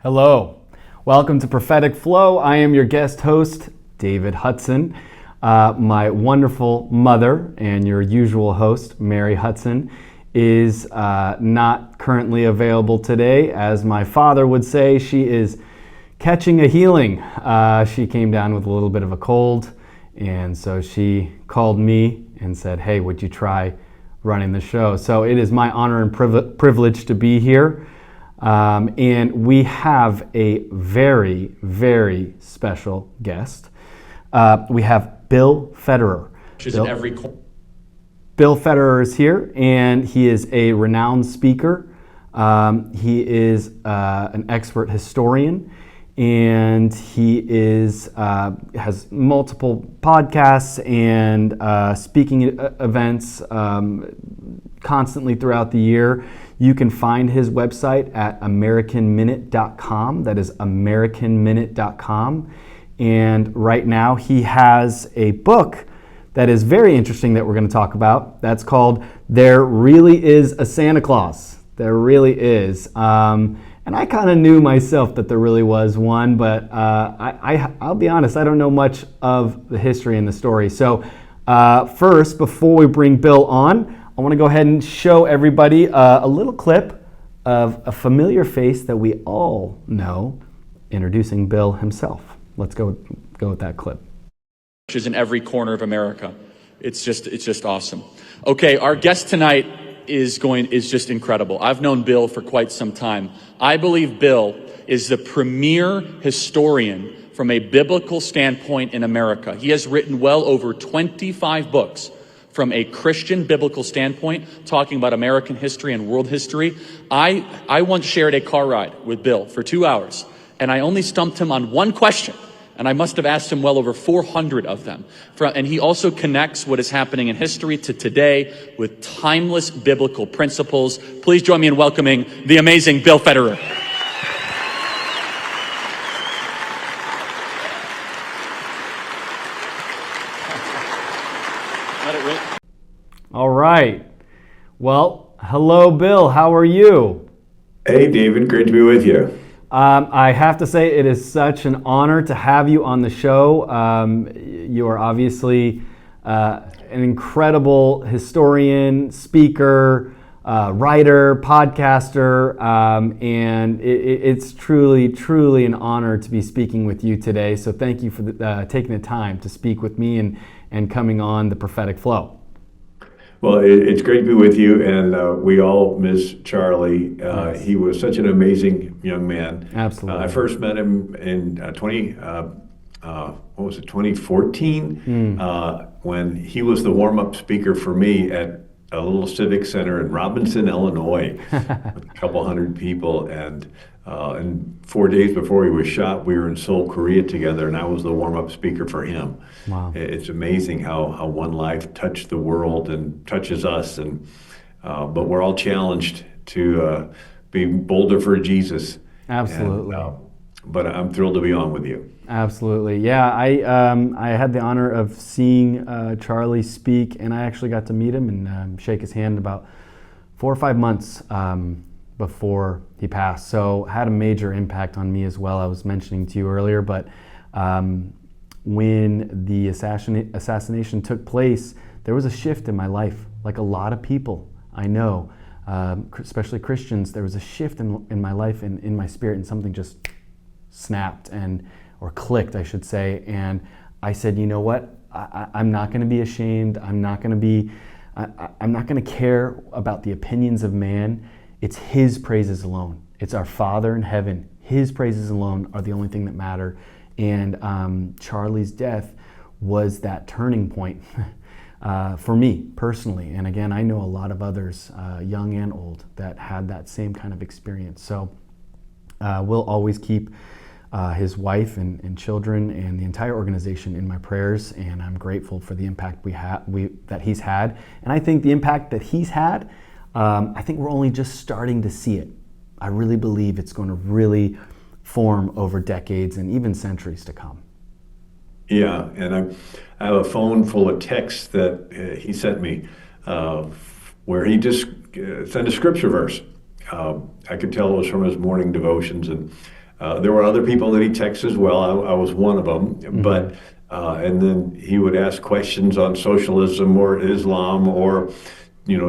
Hello, welcome to Prophetic Flow. I am your guest host, David Hudson. My wonderful mother and your usual host, Mary Hudson, is not currently available today. As my father would say, she is catching a healing. She came down with a little bit of a cold, and so she called me and said, hey, would you try running the show? So it is my honor and privilege to be here. And we have a very, very special guest. We have Bill Federer. Bill Federer is here, and he is a renowned speaker. He is an expert historian, and he has multiple podcasts and speaking events constantly throughout the year. You can find his website at AmericanMinute.com. That is AmericanMinute.com. And right now he has a book that is very interesting that we're going to talk about. That's called There Really Is a Santa Claus. There really is. And I kind of knew myself that there really was one, but I'll be honest, I don't know much of the history and the story. So first, before we bring Bill on, I want to go ahead and show everybody a little clip of a familiar face that we all know, introducing Bill himself. Let's go with that clip. Churches in every corner of America. It's just awesome. Okay, our guest tonight is just incredible. I've known Bill for quite some time. I believe Bill is the premier historian from a biblical standpoint in America. He has written well over 25 books from a Christian biblical standpoint, talking about American history and world history. I once shared a car ride with Bill for 2 hours, and I only stumped him on one question, and I must have asked him well over 400 of them. And he also connects what is happening in history to today with timeless biblical principles. Please join me in welcoming the amazing Bill Federer. All right. Well, hello, Bill. How are you? Hey, David. Great to be with you. I have to say it is such an honor to have you on the show. You are obviously an incredible historian, speaker, writer, podcaster, and it's truly, truly an honor to be speaking with you today. So thank you for taking the time to speak with me and coming on the Prophetic Flow. Well, it's great to be with you, and we all miss Charlie. Yes. He was such an amazing young man. Absolutely. I first met him in 2014, when he was the warm-up speaker for me at a little civic center in Robinson, Illinois, with a couple hundred people. And 4 days before he was shot, we were in Seoul, Korea together, and I was the warm-up speaker for him. Wow. It's amazing how one life touched the world and touches us, but we're all challenged to be bolder for Jesus. Absolutely. But I'm thrilled to be on with you. Absolutely. Yeah, I had the honor of seeing Charlie speak, and I actually got to meet him and shake his hand about 4 or 5 months before he passed. So had a major impact on me as well. I was mentioning to you earlier, but when the assassination took place, there was a shift in my life. Like a lot of people I know, especially Christians, there was a shift in my life and in my spirit, and something just snapped or clicked, I should say. And I said, you know what? I'm not going to be ashamed. I'm not going to care about the opinions of man. It's His praises alone. It's our Father in heaven. His praises alone are the only thing that matter. And Charlie's death was that turning point for me personally. And again, I know a lot of others, young and old, that had that same kind of experience. So we'll always keep his wife and children and the entire organization in my prayers. And I'm grateful for the impact that he's had. And I think the impact that he's had, I think we're only just starting to see it. I really believe it's going to really form over decades and even centuries to come. Yeah, and I have a phone full of texts that he sent me where he just sent a scripture verse. I could tell it was from his morning devotions, and There were other people that he texted as well. I was one of them. But and then he would ask questions on socialism or Islam or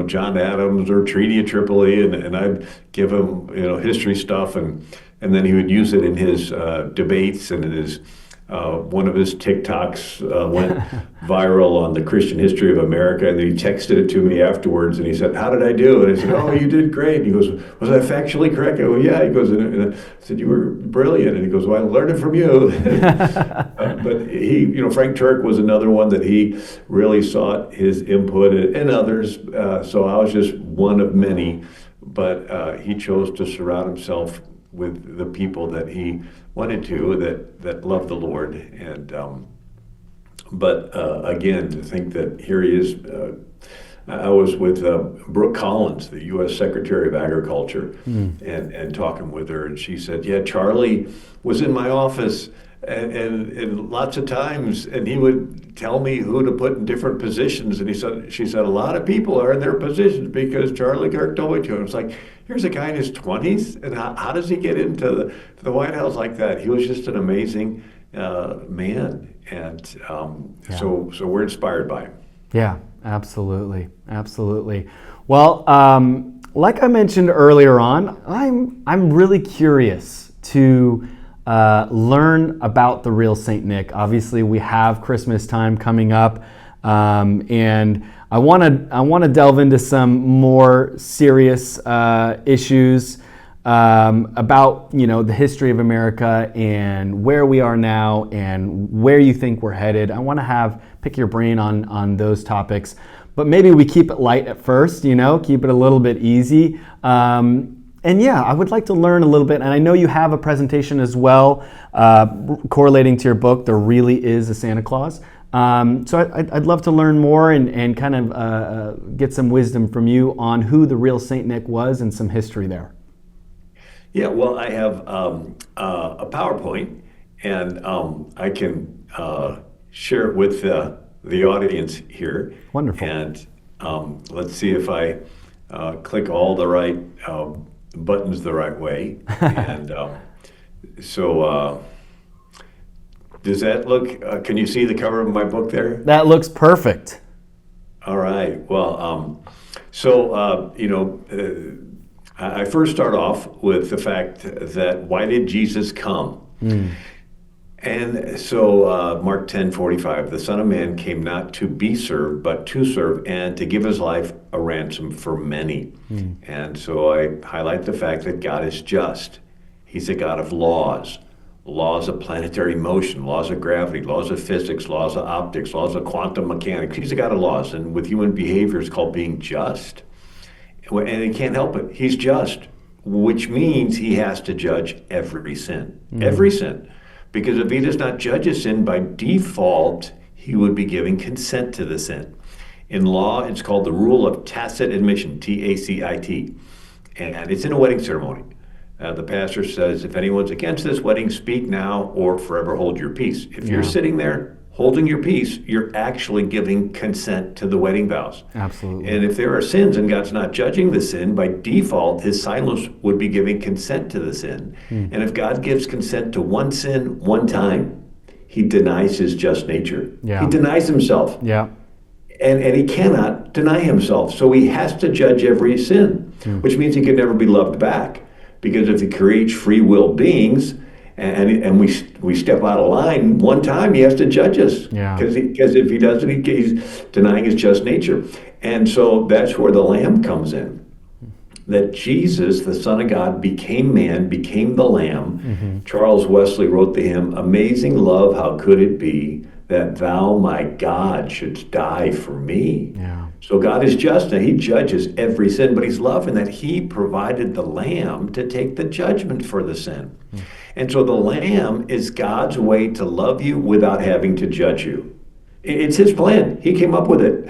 John Adams or Treaty of Tripoli, and I'd give him history stuff, and then he would use it in his debates and in his one of his TikToks went viral on the Christian history of America, and then he texted it to me afterwards, and he said, "How did I do?" And I said, "Oh, you did great." And he goes, "Was I factually correct?" I go, "Yeah." He goes, and I said, "You were brilliant." And he goes, "Well, I learned it from you." But he, Frank Turk was another one that he really sought his input, and others. So I was just one of many, but he chose to surround himself with the people that he wanted to, that loved the Lord. And but again, to think that here he is. I was with Brooke Collins, the U.S. Secretary of Agriculture, and talking with her, and she said, "Yeah, Charlie was in my office, and lots of times, and he would tell me who to put in different positions." And she said, "A lot of people are in their positions because Charlie Kirk told me to." And it's like, here's a guy in his 20s, and how does he get into the White House like that? He was just an amazing man, and so we're inspired by him. Yeah, absolutely, absolutely. Well, like I mentioned earlier on, I'm really curious to learn about the real Saint Nick. Obviously, we have Christmas time coming up, and I want to delve into some more serious issues about the history of America and where we are now and where you think we're headed. I want to pick your brain on those topics, but maybe we keep it light at first. Keep it a little bit easy. And yeah, I would like to learn a little bit, and I know you have a presentation as well correlating to your book, There Really Is a Santa Claus. So I'd love to learn more and kind of get some wisdom from you on who the real Saint Nick was and some history there. Yeah, well, I have a PowerPoint, and I can share it with the audience here. Wonderful. And let's see if I click all the right buttons the right way. And so does that look, can you see the cover of my book there? That looks perfect. All right. Well, I first start off with the fact that why did Jesus come? And so Mark 10:45, the Son of Man came not to be served, but to serve and to give his life a ransom for many. And so I highlight the fact that God is just. He's a God of laws of planetary motion, laws of gravity, laws of physics, laws of optics, laws of quantum mechanics. He's a God of laws, and with human behavior, it's called being just. And he can't help it. He's just, which means he has to judge every sin. Every sin. Because if he does not judge a sin, by default, he would be giving consent to the sin. In law, it's called the rule of tacit admission, T-A-C-I-T. And it's in a wedding ceremony. The pastor says, if anyone's against this wedding, speak now or forever hold your peace. If you're sitting there holding your peace, you're actually giving consent to the wedding vows. Absolutely. And if there are sins and God's not judging the sin, by default, his silence would be giving consent to the sin. And if God gives consent to one sin one time, he denies his just nature. He denies himself. And he cannot deny himself. So he has to judge every sin, which means he can never be loved back. Because if he creates free will beings, and we step out of line one time, he has to judge us. Because if he doesn't, he's denying his just nature. And so that's where the Lamb comes in. That Jesus, the Son of God, became man, became the Lamb. Charles Wesley wrote the hymn, "Amazing love, how could it be that thou, my God, shouldst die for me?" So God is just, and he judges every sin, but he's loving that he provided the Lamb to take the judgment for the sin. And so the Lamb is God's way to love you without having to judge you. It's his plan. He came up with it.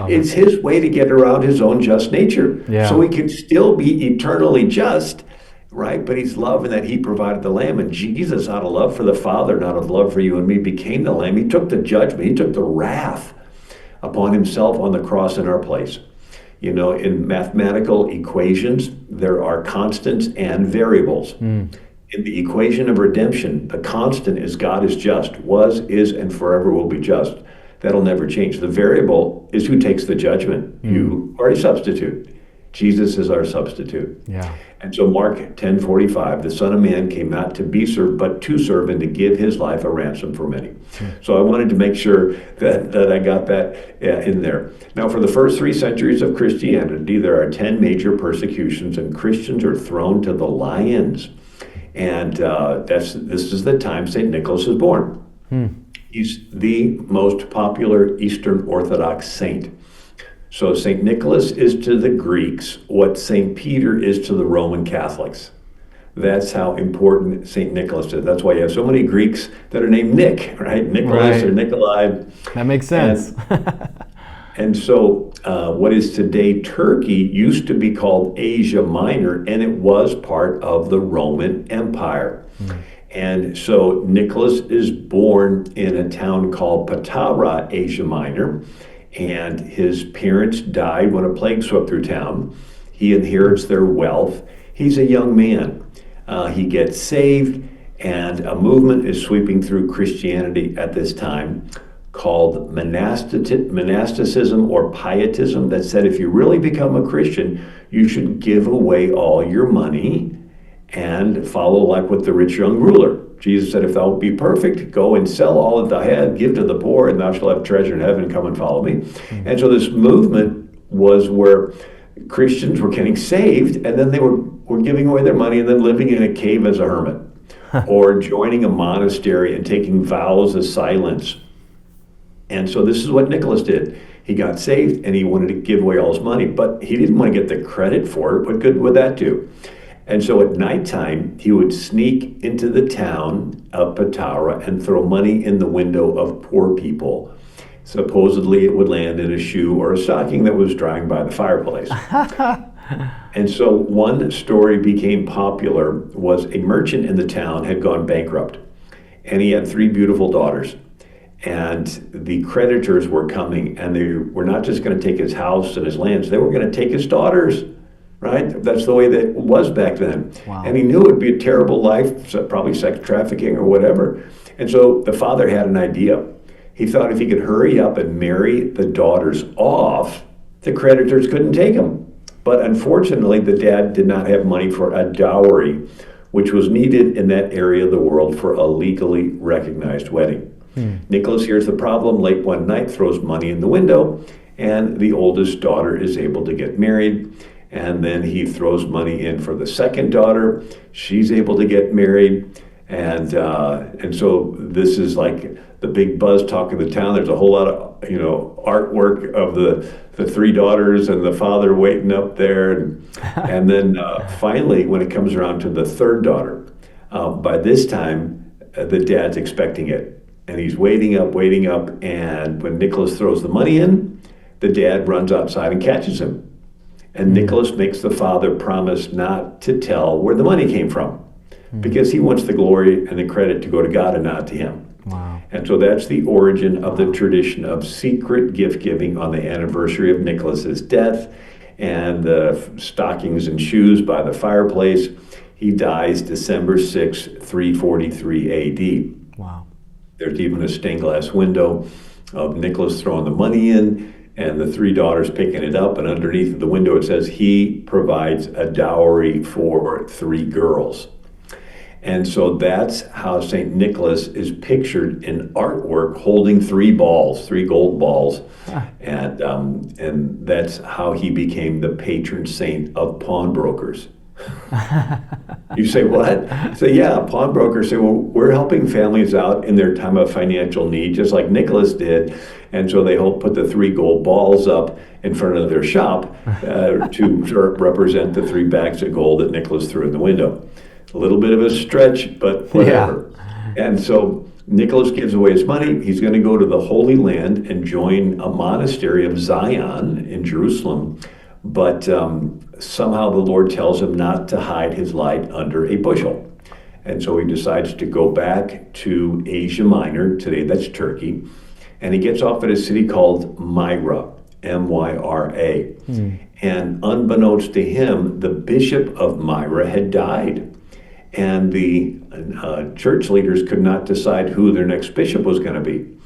It's his way to get around his own just nature. So he can still be eternally just, right? But he's loving that he provided the Lamb. And Jesus, out of love for the Father, and out of love for you and me, became the Lamb. He took the judgment. He took the wrath upon himself on the cross in our place. In mathematical equations, there are constants and variables. In the equation of redemption, the constant is God is just, was, is, and forever will be just. That'll never change. The variable is who takes the judgment. You are a substitute. Jesus is our substitute. Yeah. And so Mark 10:45, the Son of Man came not to be served, but to serve and to give his life a ransom for many. So I wanted to make sure that I got that in there. Now, for the first 3 centuries of Christianity, there are 10 major persecutions, and Christians are thrown to the lions. And this is the time St. Nicholas is born. He's the most popular Eastern Orthodox saint. So St. Nicholas is to the Greeks what St. Peter is to the Roman Catholics. That's how important St. Nicholas is. That's why you have so many Greeks that are named Nick, right? Nicholas or Nikolai. That makes sense. And so what is today Turkey used to be called Asia Minor, and it was part of the Roman Empire. And so Nicholas is born in a town called Patara, Asia Minor, and his parents died when a plague swept through town. He inherits their wealth. He's a young man. He gets saved, and a movement is sweeping through Christianity at this time called monasticism or pietism, that said if you really become a Christian, you should give away all your money and follow like with the rich young ruler. Jesus said, if thou be perfect, go and sell all that thou hast, give to the poor, and thou shalt have treasure in heaven, come and follow me. And so this movement was where Christians were getting saved, and then they were giving away their money and then living in a cave as a hermit, or joining a monastery and taking vows of silence. And so this is what Nicholas did. He got saved and he wanted to give away all his money, but he didn't want to get the credit for it. What good would that do? And so at nighttime, he would sneak into the town of Patara and throw money in the window of poor people. Supposedly it would land in a shoe or a stocking that was drying by the fireplace. And so one story became popular was a merchant in the town had gone bankrupt, and he had 3 beautiful daughters. And the creditors were coming, and they were not just going to take his house and his lands, they were going to take his daughters. Right? That's the way that it was back then. Wow. And he knew it would be a terrible life, probably sex trafficking or whatever. And so the father had an idea. He thought if he could hurry up and marry the daughters off, the creditors couldn't take them. But unfortunately, the dad did not have money for a dowry, which was needed in that area of the world for a legally recognized wedding. Nicholas hears the problem late one night, throws money in the window, and the oldest daughter is able to get married. And then he throws money in for the second daughter. She's able to get married. And so this is like the big buzz talk of the town. There's a whole lot of, artwork of the 3 daughters and the father waiting up there. And then finally, when it comes around to the 3rd daughter, by this time, the dad's expecting it. And he's waiting up. And when Nicholas throws the money in, the dad runs outside and catches him. And Nicholas makes the father promise not to tell where the money came from, because he wants the glory and the credit to go to God and not to him. Wow. And so that's the origin of the tradition of secret gift giving on the anniversary of Nicholas's death, and the stockings and shoes by the fireplace. He dies December 6, 343 AD. Wow. There's even a stained glass window of Nicholas throwing the money in, and the 3 daughters picking it up, and underneath the window it says he provides a dowry for 3 girls. And so that's how St. Nicholas is pictured in artwork, holding 3 balls, 3 gold balls. And that's how he became the patron saint of pawnbrokers. You say, what? So yeah, pawnbrokers say, well, we're helping families out in their time of financial need, just like Nicholas did. And so they put the 3 gold balls up in front of their shop to represent the 3 bags of gold that Nicholas threw in the window. A little bit of a stretch, but whatever. Yeah. And so Nicholas gives away his money. He's going to go to the Holy Land and join a monastery of Zion in Jerusalem. But somehow the Lord tells him not to hide his light under a bushel. And so he decides to go back to Asia Minor, today that's Turkey, and he gets off at a city called Myra, M-Y-R-A. And unbeknownst to him, the bishop of Myra had died. and the church leaders could not decide who their next bishop was going to be.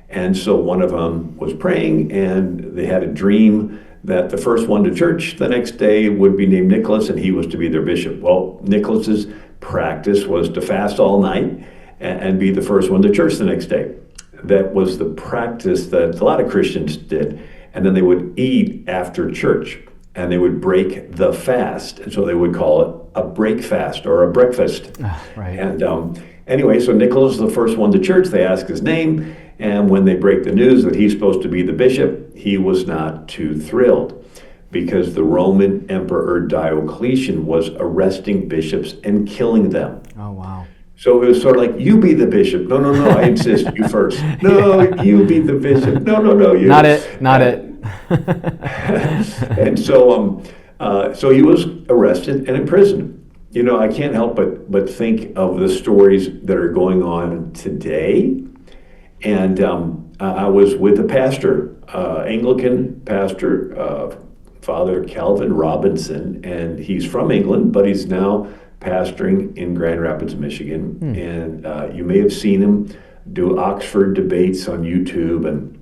And so one of them was praying, and they had a dream that the first one to church the next day would be named Nicholas, and he was to be their bishop. Well, Nicholas's practice was to fast all night and be the first one to church the next day. That was the practice that a lot of Christians did. And then they would eat after church, and they would break the fast. And so they would call it a break fast or a breakfast. Right. And anyway, so Nicholas is the first one to church. They ask his name. And when they break the news that he's supposed to be the bishop, he was not too thrilled, because the Roman Emperor Diocletian was arresting bishops and killing them. Oh, wow. So it was sort of like, you be the bishop. No, I insist, you first. No, you be the bishop. No, you. Not it. And so he was arrested and imprisoned. You know, I can't help but think of the stories that are going on today. And I was with a pastor, Anglican pastor, Father Calvin Robinson, and he's from England, but he's now pastoring in Grand Rapids, Michigan. And you may have seen him do Oxford debates on YouTube.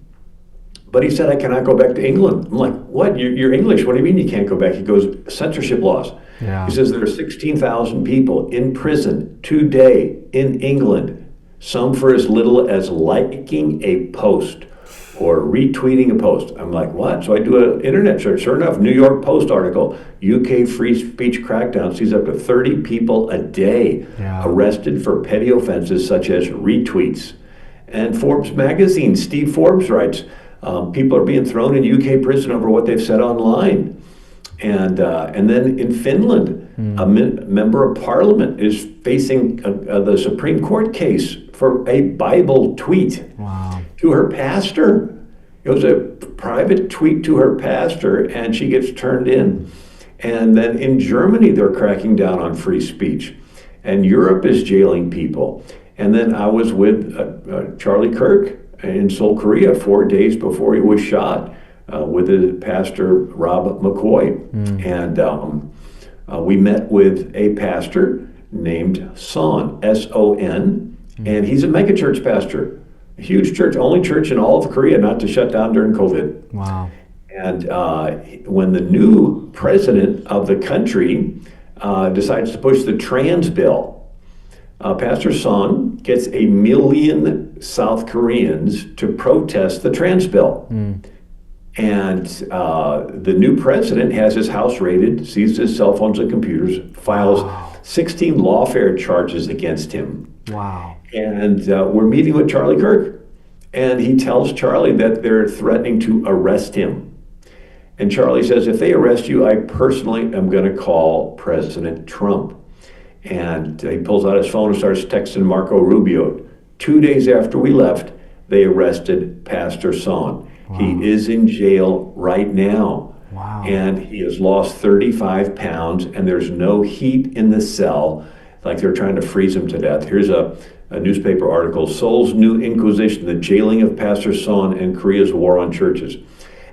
But he said, I cannot go back to England. I'm like, what? You're English. What do you mean you can't go back? He goes, censorship laws. Yeah. He says there are 16,000 people in prison today in England, some for as little as liking a post or retweeting a post. I'm like, what? So I do an internet search. Sure enough, New York Post article, UK free speech crackdown sees up to 30 people a day arrested for petty offenses such as retweets. And Forbes magazine, Steve Forbes writes, people are being thrown in UK prison over what they've said online. And then in Finland, a member of parliament is facing the Supreme Court case for a Bible tweet to her pastor. It was a private tweet to her pastor, and she gets turned in. And then in Germany, they're cracking down on free speech. And Europe is jailing people. And then I was with Charlie Kirk in Seoul, Korea, 4 days before he was shot, with his pastor, Rob McCoy. And we met with a pastor named Son, S-O-N, and he's a megachurch pastor, a huge church, only church in all of Korea not to shut down during COVID. Wow. And when the new president of the country decides to push the trans bill, Pastor Son gets 1 million South Koreans to protest the trans bill. And the new president has his house raided, seizes his cell phones and computers, files 16 lawfare charges against him. Wow. And we're meeting with Charlie Kirk, and he tells Charlie that they're threatening to arrest him. And Charlie says, if they arrest you, I personally am going to call President Trump. And he pulls out his phone and starts texting Marco Rubio. 2 days after we left, they arrested Pastor Son. Wow. He is in jail right now. Wow. And he has lost 35 pounds, and there's no heat in the cell, like they're trying to freeze him to death. Here's a newspaper article, Seoul's New Inquisition, the jailing of Pastor Son and Korea's war on churches.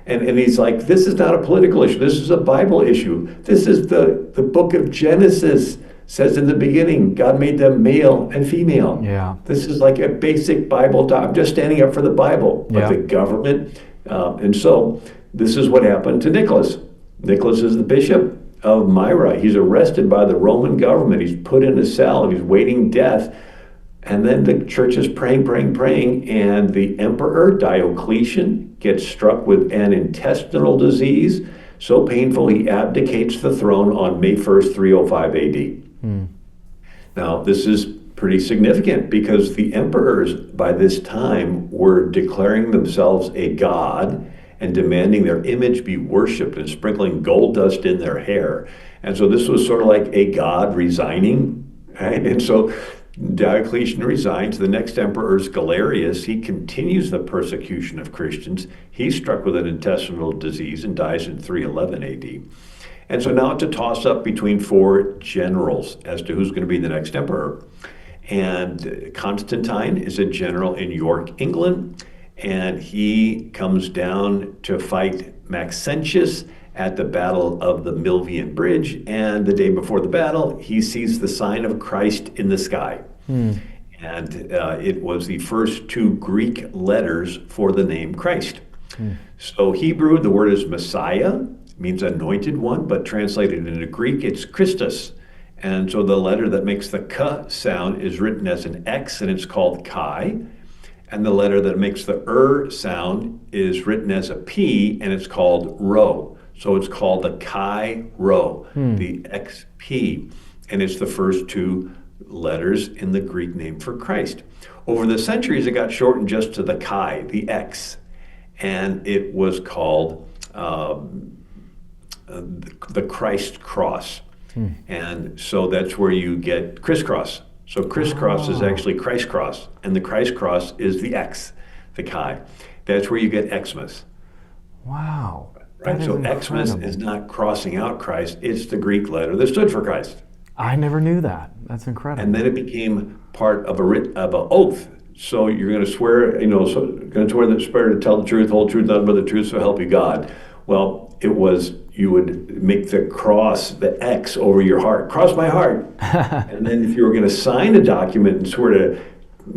And he's like, this is not a political issue. This is a Bible issue. This is the book of Genesis. Says in the beginning, God made them male and female. Yeah. This is like a basic Bible. I'm just standing up for the Bible. But the government, and so this is what happened to Nicholas. Nicholas is the bishop of Myra. He's arrested by the Roman government. He's put in a cell. He's waiting death. And then the church is praying, and the emperor, Diocletian, gets struck with an intestinal disease so painful he abdicates the throne on May 1st, 305 AD. Now, this is pretty significant because the emperors by this time were declaring themselves a god and demanding their image be worshipped and sprinkling gold dust in their hair. And so this was sort of like a god resigning, right? And so Diocletian resigns. The next emperor is Galerius. He continues the persecution of Christians. He's struck with an intestinal disease and dies in 311 AD. And so now it's a toss-up between 4 generals as to who's going to be the next emperor. And Constantine is a general in York, England, and he comes down to fight Maxentius at the Battle of the Milvian Bridge, and the day before the battle, he sees the sign of Christ in the sky. And it was the first two Greek letters for the name Christ. So Hebrew, the word is Messiah, means anointed one, but translated into Greek, it's Christus. And so the letter that makes the K sound is written as an X, and it's called Chi. And the letter that makes the sound is written as a P, and it's called Rho. So it's called the Chi Rho, the XP. And it's the first two letters in the Greek name for Christ. Over the centuries, it got shortened just to the Chi, the X. And it was called the Christ cross. And so that's where you get crisscross. So crisscross is actually Christ cross, and the Christ cross is the X, the Chi. That's where you get Xmas. Wow. Right? So Xmas is not crossing out Christ, it's the Greek letter that stood for Christ. I never knew that. That's incredible. And then it became part of an oath. So you're going to swear, so you're going to swear the Spirit to tell the truth, whole truth, nothing but the truth, so help you God. Well, it was, you would make the cross, the X over your heart, cross my heart. And then if you were going to sign a document and swear to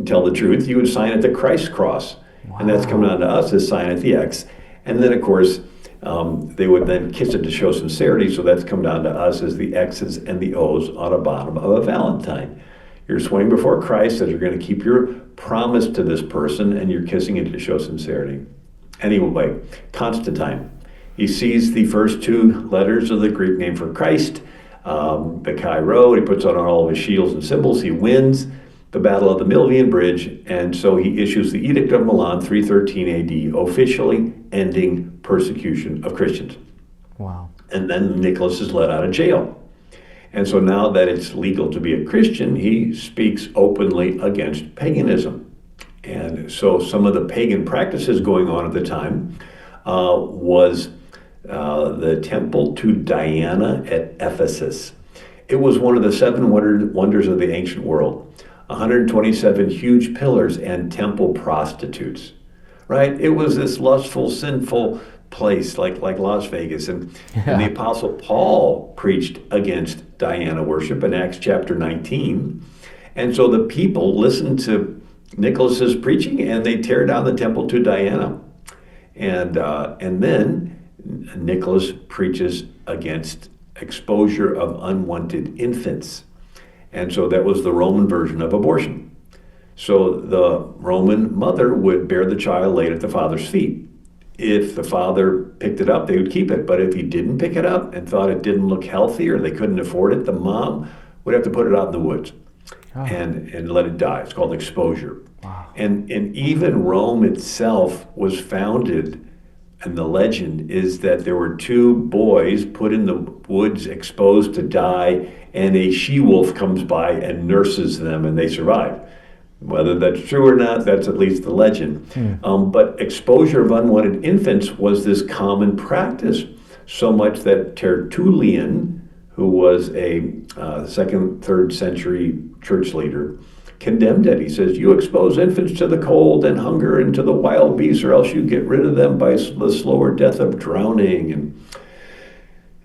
tell the truth, you would sign it the Christ cross. Wow. And that's coming on to us as sign it the X. And then, of course, they would then kiss it to show sincerity, so that's come down to us as the X's and the O's on the bottom of a Valentine. You're swearing before Christ that you're going to keep your promise to this person, and you're kissing it to show sincerity. Anyway, Constantine. He sees the first two letters of the Greek name for Christ, the Chi Rho. He puts on all of his shields and symbols. He wins the Battle of the Milvian Bridge, and so he issues the Edict of Milan, 313 AD, officially ending persecution of Christians. Wow. And then Nicholas is let out of jail. And so now that it's legal to be a Christian, he speaks openly against paganism. And so some of the pagan practices going on at the time was the temple to Diana at Ephesus. It was one of the seven wonders of the ancient world. 127 huge pillars and temple prostitutes, right? It was this lustful, sinful place like Las Vegas. And the Apostle Paul preached against Diana worship in Acts chapter 19. And so the people listened to Nicholas's preaching, and they tear down the temple to Diana. And then Nicholas preaches against exposure of unwanted infants. And so that was the Roman version of abortion. So the Roman mother would bear the child laid at the father's feet. If the father picked it up, they would keep it. But if he didn't pick it up and thought it didn't look healthy or they couldn't afford it, the mom would have to put it out in the woods and let it die. It's called exposure. Wow. And even Rome itself was founded, and the legend is that there were two boys put in the woods exposed to die, and a she-wolf comes by and nurses them, and they survive. Whether that's true or not, that's at least the legend. But exposure of unwanted infants was this common practice, so much that Tertullian, who was a 2nd, 3rd century church leader, condemned it. He says, you expose infants to the cold and hunger and to the wild beasts, or else you get rid of them by the slower death of drowning.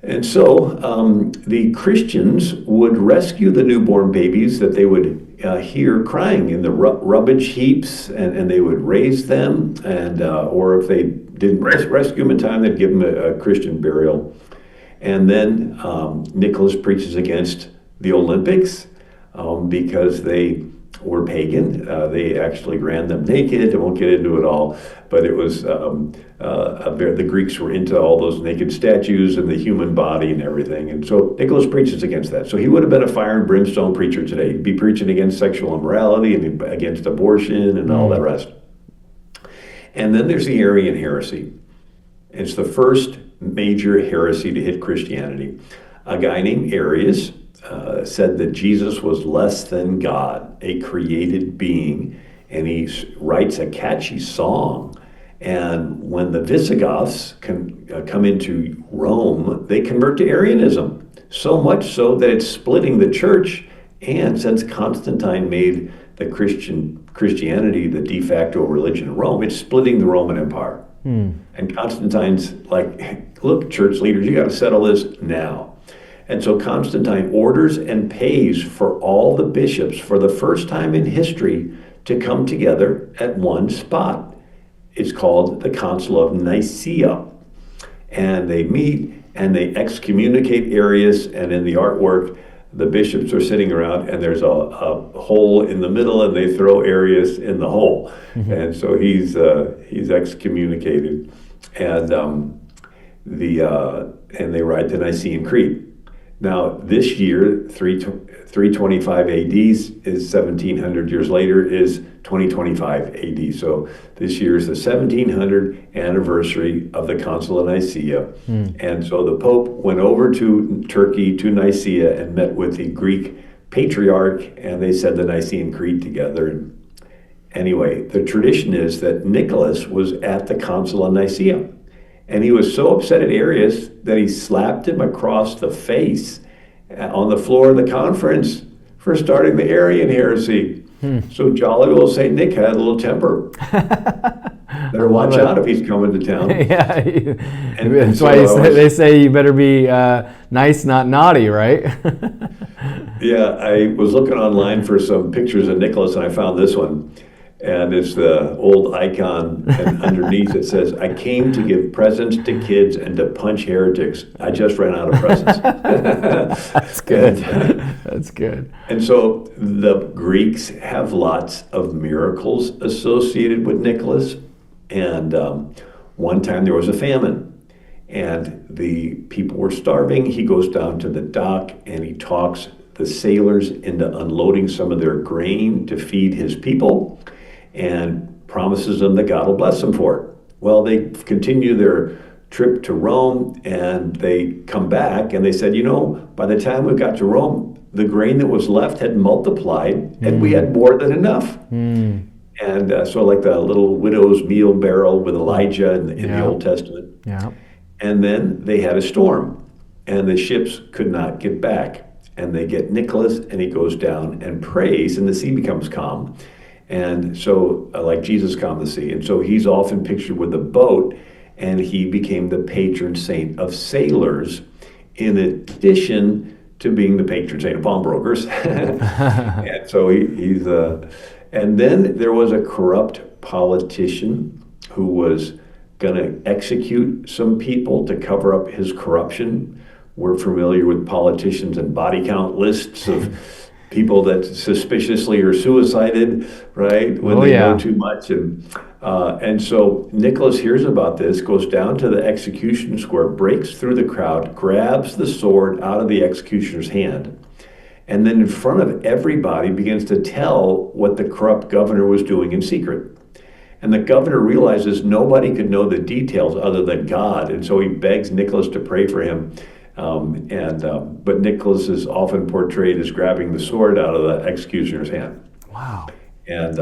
And so the Christians would rescue the newborn babies that they would hear crying in the rubbish heaps, and they would raise them, and or if they didn't rescue them in time, they'd give them a Christian burial. And then Nicholas preaches against the Olympics because they were pagan. They actually ran them naked. I won't get into it all, but it was the Greeks were into all those naked statues and the human body and everything. And so Nicholas preaches against that. So he would have been a fire and brimstone preacher today. He'd be preaching against sexual immorality and against abortion and all the rest. And then there's the Arian heresy. It's the first major heresy to hit Christianity. A guy named Arius said that Jesus was less than God, a created being, and he writes a catchy song. And when the Visigoths come into Rome, they convert to Arianism, so much so that it's splitting the church. And since Constantine made the Christianity the de facto religion in Rome, it's splitting the Roman Empire. And Constantine's like, look, church leaders, you got to settle this now. And so Constantine orders and pays for all the bishops for the first time in history to come together at one spot. It's called the Council of Nicaea. And they meet and they excommunicate Arius, and in the artwork, the bishops are sitting around and there's a hole in the middle and they throw Arius in the hole. And so he's excommunicated. And they write the Nicene Creed. Now, this year, 325 AD is 1700 years later, is 2025 AD. So this year is the 1700 anniversary of the Council of Nicaea. And so the Pope went over to Turkey, to Nicaea, and met with the Greek Patriarch, and they said the Nicene Creed together. And anyway, the tradition is that Nicholas was at the Council of Nicaea. And he was so upset at Arius that he slapped him across the face on the floor of the conference for starting the Arian heresy. So jolly old St. Nick had a little temper. Better watch out if he's coming to town. Yeah, And that's so why they say you better be nice, not naughty, right? Yeah, I was looking online for some pictures of Nicholas, and I found this one. And it's the old icon, and underneath it says, "I came to give presents to kids and to punch heretics. I just ran out of presents." That's good. That's good. And so the Greeks have lots of miracles associated with Nicholas. And one time there was a famine, and the people were starving. He goes down to the dock, and he talks the sailors into unloading some of their grain to feed his people, and promises them that God will bless them for it. Well, they continue their trip to Rome, and they come back, and they said, by the time we got to Rome, the grain that was left had multiplied, and we had more than enough. And so like the little widow's meal barrel with Elijah in the Old Testament. Yeah. And then they had a storm, and the ships could not get back. And they get Nicholas, and he goes down and prays, and the sea becomes calm. And so, like Jesus calmed the sea. And so he's often pictured with a boat, and he became the patron saint of sailors, in addition to being the patron saint of pawnbrokers. And so he's and then there was a corrupt politician who was going to execute some people to cover up his corruption. We're familiar with politicians and body count lists of people that suspiciously are suicided, right, when they know too much. And so Nicholas hears about this, goes down to the execution square, breaks through the crowd, grabs the sword out of the executioner's hand, and then in front of everybody begins to tell what the corrupt governor was doing in secret. And the governor realizes nobody could know the details other than God, and so he begs Nicholas to pray for him. But Nicholas is often portrayed as grabbing the sword out of the executioner's hand. Wow. And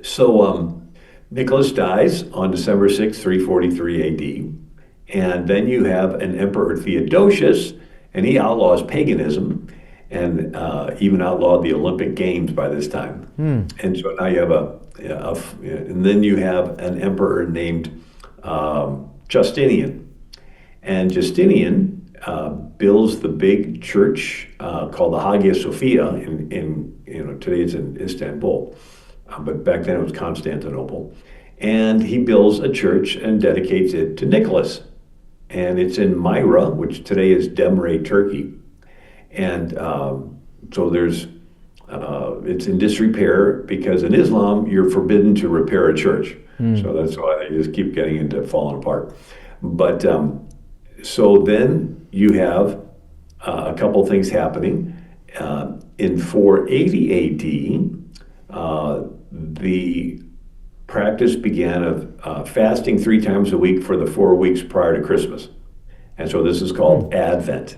so Nicholas dies on December 6, 343 AD. And then you have an Emperor Theodosius, and he outlaws paganism and even outlawed the Olympic Games by this time. And so now you have and then you have an emperor named Justinian. And Justinian builds the big church called the Hagia Sophia. Today it's in Istanbul, but back then it was Constantinople. And he builds a church and dedicates it to Nicholas. And it's in Myra, which today is Demre, Turkey. And so it's in disrepair because in Islam you're forbidden to repair a church. So that's why they just keep getting into falling apart. But so then you have a couple things happening. In 480 AD, the practice began of fasting 3 times a week for the 4 weeks prior to Christmas. And so this is called Advent.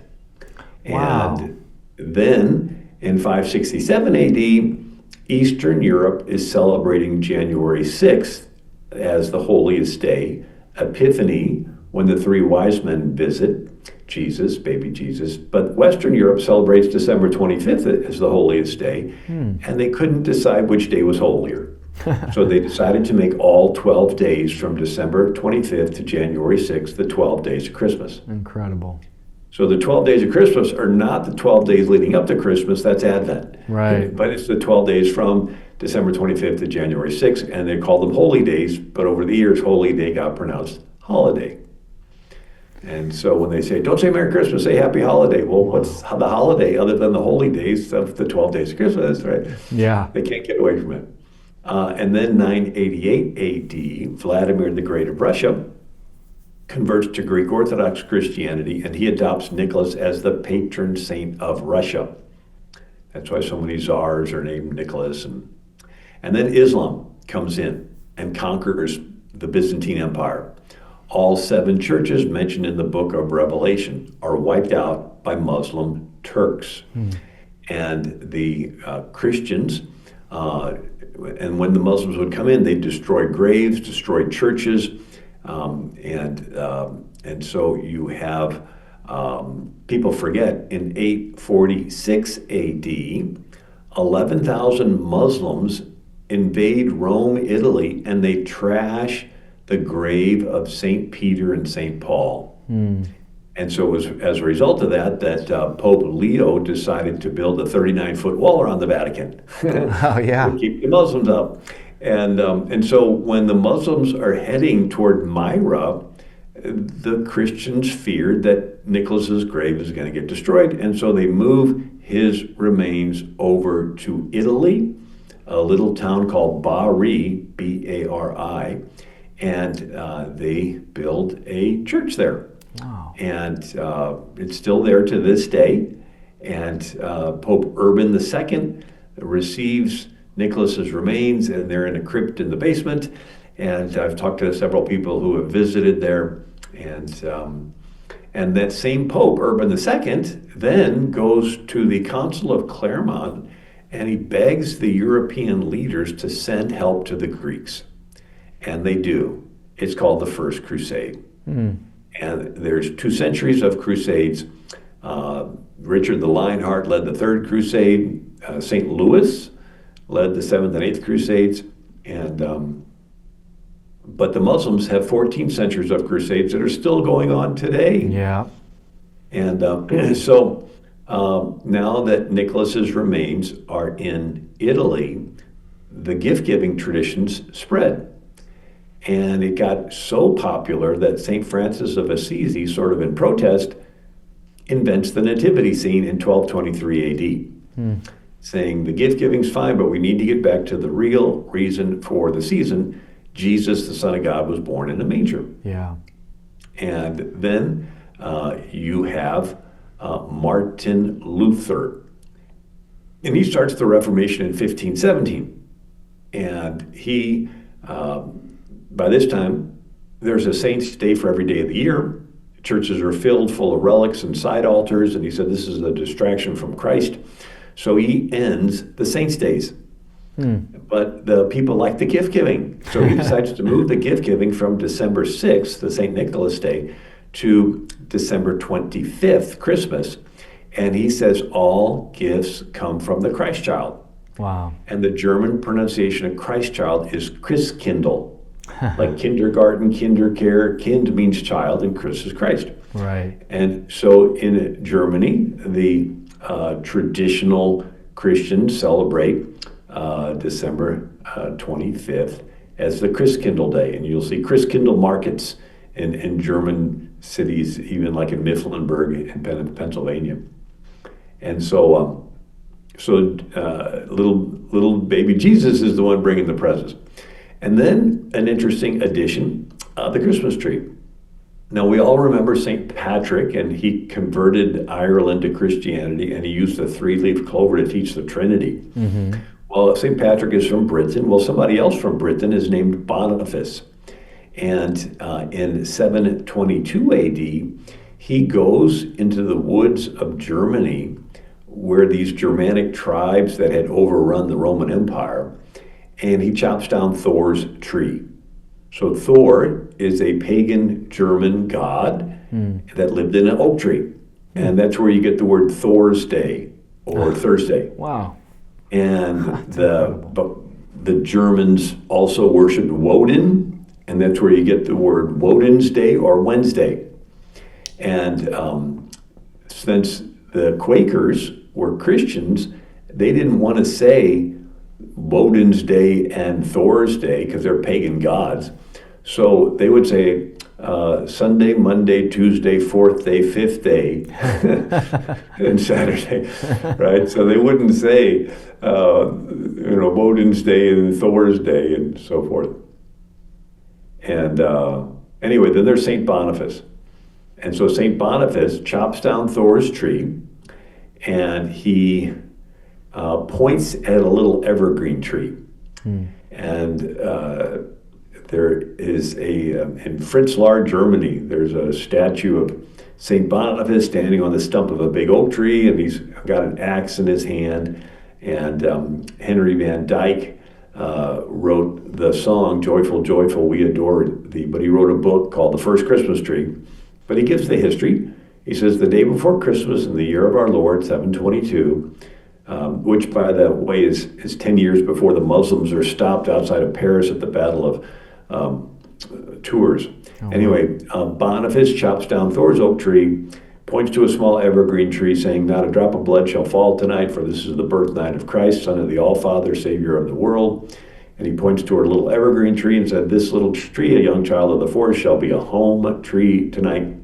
Wow. And then in 567 AD, Eastern Europe is celebrating January 6th as the holiest day, Epiphany, when the 3 wise men visit Jesus, baby Jesus. But Western Europe celebrates December 25th as the holiest day, and they couldn't decide which day was holier. So they decided to make all 12 days from December 25th to January 6th the 12 days of Christmas. Incredible. So the 12 days of Christmas are not the 12 days leading up to Christmas, that's Advent. Right. But it's the 12 days from December 25th to January 6th, and they call them holy days, but over the years, holy day got pronounced holiday. And so when they say, don't say Merry Christmas, say Happy Holiday. Well, what's the holiday other than the holy days of the 12 days of Christmas, right? Yeah. They can't get away from it. And then 988 AD, Vladimir the Great of Russia converts to Greek Orthodox Christianity, and he adopts Nicholas as the patron saint of Russia. That's why so many czars are named Nicholas. And then Islam comes in and conquers the Byzantine Empire. All 7 churches mentioned in the book of Revelation are wiped out by Muslim Turks. And the Christians, and when the Muslims would come in, they destroy graves, destroy churches, and so you have, people forget, in 846 AD, 11,000 Muslims invade Rome, Italy, and they trash the grave of St. Peter and St. Paul. And so it was as a result of that Pope Leo decided to build a 39-foot wall around the Vatican. Oh, yeah. To keep the Muslims up. And so when the Muslims are heading toward Myra, the Christians feared that Nicholas's grave is going to get destroyed, and so they move his remains over to Italy, a little town called Bari, B-A-R-I, and they build a church there. Wow. And it's still there to this day. And Pope Urban II receives Nicholas's remains, and they're in a crypt in the basement. And I've talked to several people who have visited there. And that same Pope, Urban II, then goes to the Council of Clermont, and he begs the European leaders to send help to the Greeks. And they do. It's called the First Crusade. And there's 2 centuries of crusades. Richard the Lionheart led the Third Crusade. St. Louis led the 7th and 8th Crusades. But the Muslims have 14 centuries of crusades that are still going on today. Yeah. And so now that Nicholas's remains are in Italy, the gift-giving traditions spread. And it got so popular that St. Francis of Assisi, sort of in protest, invents the nativity scene in 1223 AD, saying the gift-giving's fine, but we need to get back to the real reason for the season. Jesus, the Son of God, was born in a manger. Yeah. And then you have Martin Luther. And he starts the Reformation in 1517. And he, by this time, there's a saint's day for every day of the year. Churches are filled full of relics and side altars. And he said this is a distraction from Christ. So he ends the saints' days. But the people like the gift giving. So he decides to move the gift giving from December 6th, the St. Nicholas Day, to December 25th, Christmas. And he says all gifts come from the Christ child. Wow. And the German pronunciation of Christ child is Christkindl. Like kindergarten, kindercare, kind means child, and Chris is Christ. Right. And so in Germany, the traditional Christians celebrate December 25th as the Christkindl Day. And you'll see Christkindl markets in German cities, even like in Mifflinburg in Pennsylvania. And so, little baby Jesus is the one bringing the presents. And then an interesting addition, the Christmas tree. Now, we all remember St. Patrick, and he converted Ireland to Christianity, and he used the 3-leaf clover to teach the Trinity. Well, St. Patrick is from Britain. Well, somebody else from Britain is named Boniface. And in 722 AD, he goes into the woods of Germany, where these Germanic tribes that had overrun the Roman Empire, and he chops down Thor's tree. So Thor is a pagan German god that lived in an oak tree. And that's where you get the word Thor's Day or Thursday. Wow. And the the Germans also worshiped Woden, and that's where you get the word Woden's Day or Wednesday. And since the Quakers were Christians, they didn't want to say Woden's Day and Thor's Day because they're pagan gods. So they would say Sunday, Monday, Tuesday, fourth day, fifth day, and Saturday, right? So they wouldn't say, Woden's Day and Thor's Day and so forth. And anyway, then there's St. Boniface. And so St. Boniface chops down Thor's tree, and he points at a little evergreen tree. And there is in Fritzlar, Germany, there's a statue of St. Boniface standing on the stump of a big oak tree, and he's got an axe in his hand. And Henry Van Dyke wrote the song, Joyful, Joyful, We Adore Thee, but he wrote a book called The First Christmas Tree. But he gives the history. He says, the day before Christmas in the year of our Lord, 722, which, by the way, is 10 years before the Muslims are stopped outside of Paris at the Battle of Tours. Anyway, Boniface chops down Thor's oak tree, points to a small evergreen tree, saying, not a drop of blood shall fall tonight, for this is the birth night of Christ, Son of the All-Father, Savior of the world. And he points toward a little evergreen tree and said, this little tree, a young child of the forest, shall be a home tree tonight.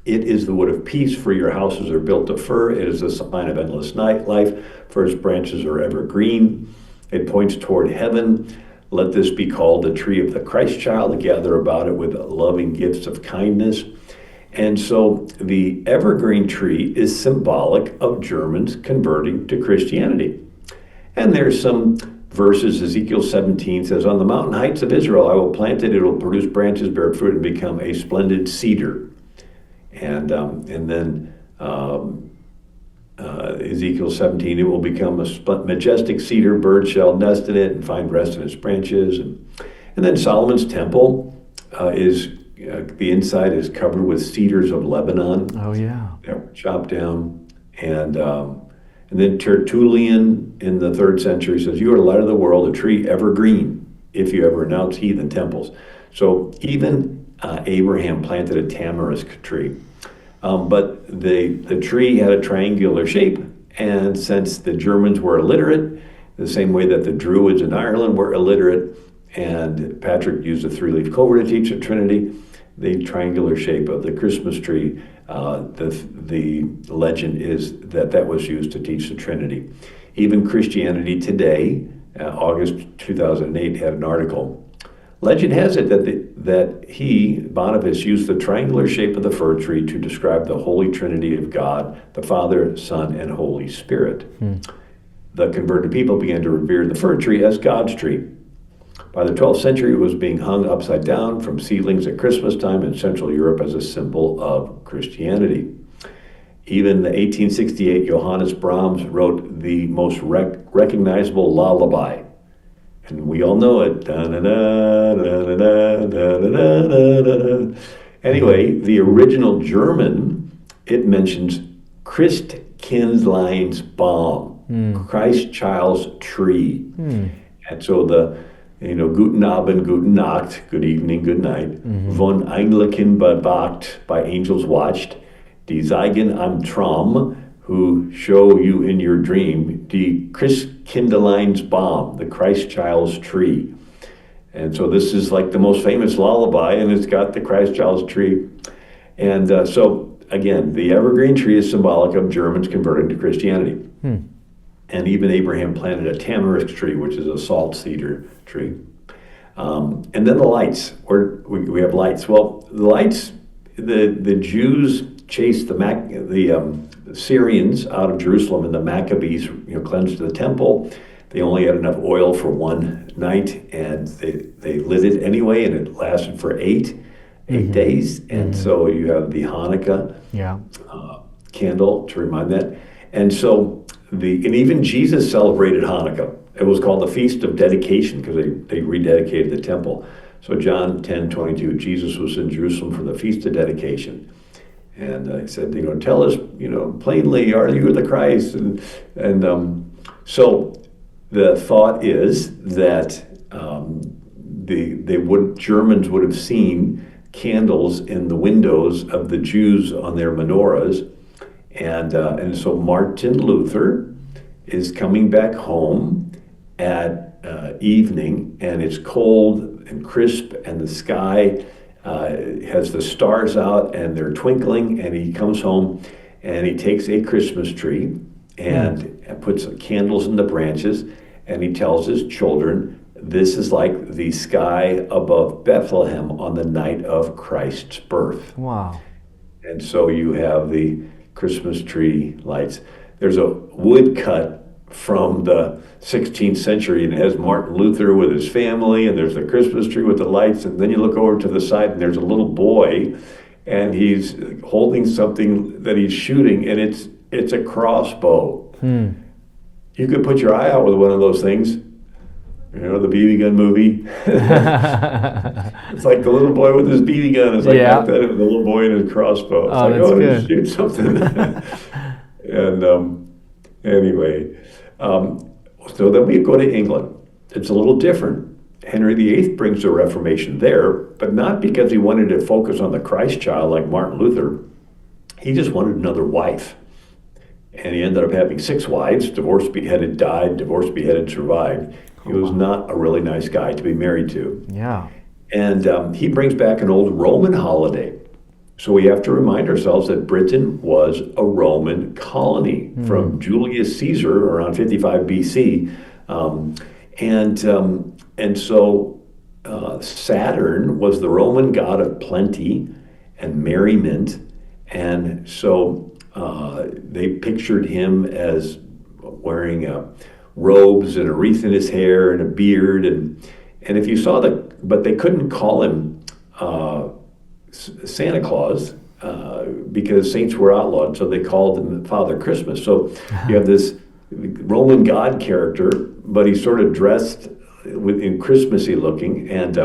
It is the wood of peace, for your houses are built of fir. It is a sign of endless life, for its branches are evergreen. It points toward heaven. Let this be called the tree of the Christ child, to gather about it with loving gifts of kindness. And so the evergreen tree is symbolic of Germans converting to Christianity. And there's some verses. Ezekiel 17 says, on the mountain heights of Israel I will plant it. It will produce branches, bear fruit, and become a splendid cedar. And then Ezekiel 17, it will become a majestic cedar. Birds shall nest in it and find rest in its branches. And then Solomon's temple the inside is covered with cedars of Lebanon. Oh, yeah. That were chopped down. And then Tertullian in the 3rd century says, you are the light of the world, a tree evergreen, if you ever renounce heathen temples. So even Abraham planted a tamarisk tree. But the tree had a triangular shape, and since the Germans were illiterate, the same way that the Druids in Ireland were illiterate, and Patrick used a 3-leaf clover to teach the Trinity, the triangular shape of the Christmas tree, the legend is that was used to teach the Trinity. Even Christianity Today, August 2008, had an article. Legend has it that Boniface, used the triangular shape of the fir tree to describe the Holy Trinity of God, the Father, Son, and Holy Spirit. The converted people began to revere the fir tree as God's tree. By the 12th century, it was being hung upside down from ceilings at Christmas time in Central Europe as a symbol of Christianity. Even the 1868 Johannes Brahms wrote the most recognizable lullaby. And we all know it. Anyway, the original German, it mentions Christkindlesbaum, Christ child's tree. And so Guten Abend, Guten Nacht, good evening, good night, von Engelchen bewacht, by angels watched, die zeigen am Traum, who show you in your dream, die Christkindlesbaum, the Christ child's tree. And so this is like the most famous lullaby, and it's got the Christ child's tree. And so again, the evergreen tree is symbolic of Germans converting to Christianity. And even Abraham planted a tamarisk tree, which is a salt cedar tree. And then the lights, we have lights. Well, the lights, the Jews chased the Syrians out of Jerusalem, and the Maccabees cleansed the temple. They only had enough oil for one night, and they lit it anyway, and it lasted for eight days. And so you have the Hanukkah candle to remind that. And so and even Jesus celebrated Hanukkah. It was called the Feast of Dedication because they rededicated the temple. So John 10:22, Jesus was in Jerusalem for the Feast of Dedication. And he said, tell us, plainly, are you the Christ? So the thought is that Germans would have seen candles in the windows of the Jews on their menorahs, and so Martin Luther is coming back home at evening, and it's cold and crisp, and the sky has the stars out and they're twinkling, and he comes home and he takes a Christmas tree and puts candles in the branches, and he tells his children, this is like the sky above Bethlehem on the night of Christ's birth. Wow. And so you have the Christmas tree lights. There's a woodcut from the 16th century, and it has Martin Luther with his family, and there's the Christmas tree with the lights, and then you look over to the side and there's a little boy, and he's holding something that he's shooting, and it's a crossbow. You could put your eye out with one of those things. You know, the BB gun movie. It's like the little boy with his BB gun. It's like that, the little boy and his crossbow. It's like, oh, let's shoot something. And anyway, so then we go to England. It's a little different. Henry VIII brings the Reformation there, but not because he wanted to focus on the Christ child like Martin Luther. He just wanted another wife. And he ended up having 6 wives. Divorced, beheaded, died. Divorced, beheaded, survived. He was not a really nice guy to be married to. Yeah. And he brings back an old Roman holiday. So we have to remind ourselves that Britain was a Roman colony from Julius Caesar around 55 BC. And so Saturn was the Roman god of plenty and merriment. And so they pictured him as wearing robes and a wreath in his hair and a beard, and if you saw but they couldn't call him Santa Claus because saints were outlawed, so they called him Father Christmas. So you have this Roman god character, but he's sort of dressed in Christmassy looking, and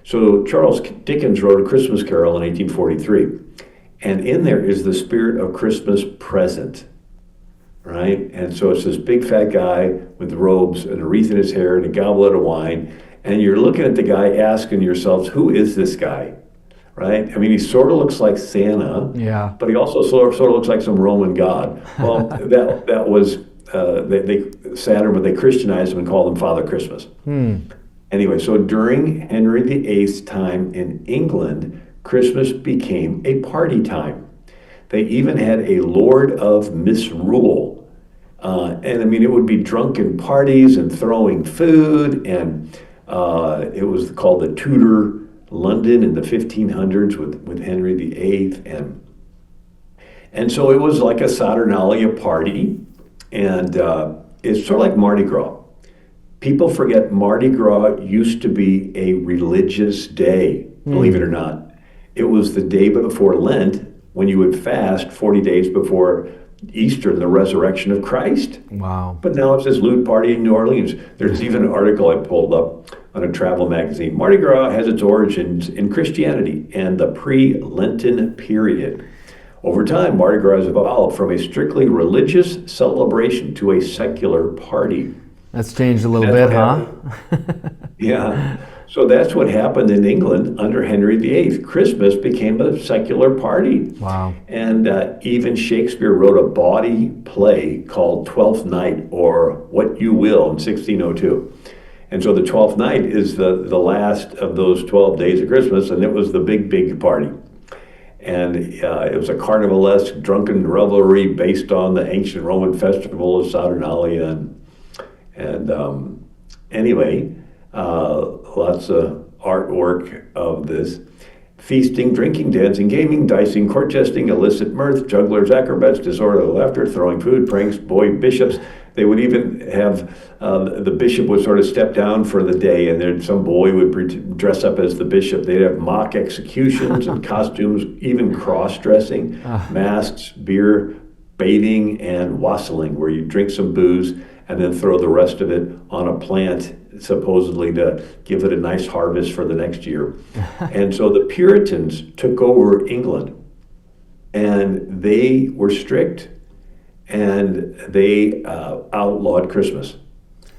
so Charles Dickens wrote A Christmas Carol in 1843, and in there is the spirit of Christmas present. Right? And so it's this big fat guy with robes and a wreath in his hair and a goblet of wine. And you're looking at the guy asking yourselves, who is this guy? Right? I mean, he sort of looks like Santa, but he also sort of looks like some Roman god. Well, that was Saturn, but they Christianized him and called him Father Christmas. Anyway, so during Henry VIII's time in England, Christmas became a party time. They even had a Lord of Misrule. And I mean, it would be drunken parties and throwing food, and it was called the Tudor London in the 1500s with Henry VIII. And so it was like a Saturnalia party, and it's sort of like Mardi Gras. People forget Mardi Gras used to be a religious day, believe it or not. It was the day before Lent, when you would fast 40 days before Easter, the resurrection of Christ. Wow. But now it's this lewd party in New Orleans. There's even an article I pulled up on a travel magazine. Mardi Gras has its origins in Christianity and the pre-Lenten period. Over time, Mardi Gras has evolved from a strictly religious celebration to a secular party. That's changed a little bit, huh? Yeah. So that's what happened in England under Henry VIII. Christmas became a secular party. Wow. And even Shakespeare wrote a bawdy play called Twelfth Night, or What You Will, in 1602. And so the 12th night is the last of those 12 days of Christmas, and it was the big party. And it was a carnivalesque drunken revelry based on the ancient Roman festival of Saturnalia. And anyway, lots of artwork of this. Feasting, drinking, dancing, gaming, dicing, court jesting, illicit mirth, jugglers, acrobats, disorderly laughter, throwing food, pranks, boy bishops. They would even have, the bishop would sort of step down for the day, and then some boy would dress up as the bishop. They'd have mock executions and costumes, even cross-dressing, masks, beer, baiting, and wassailing, where you drink some booze and then throw the rest of it on a plant, supposedly to give it a nice harvest for the next year. And so the Puritans took over England, and they were strict, and they outlawed Christmas.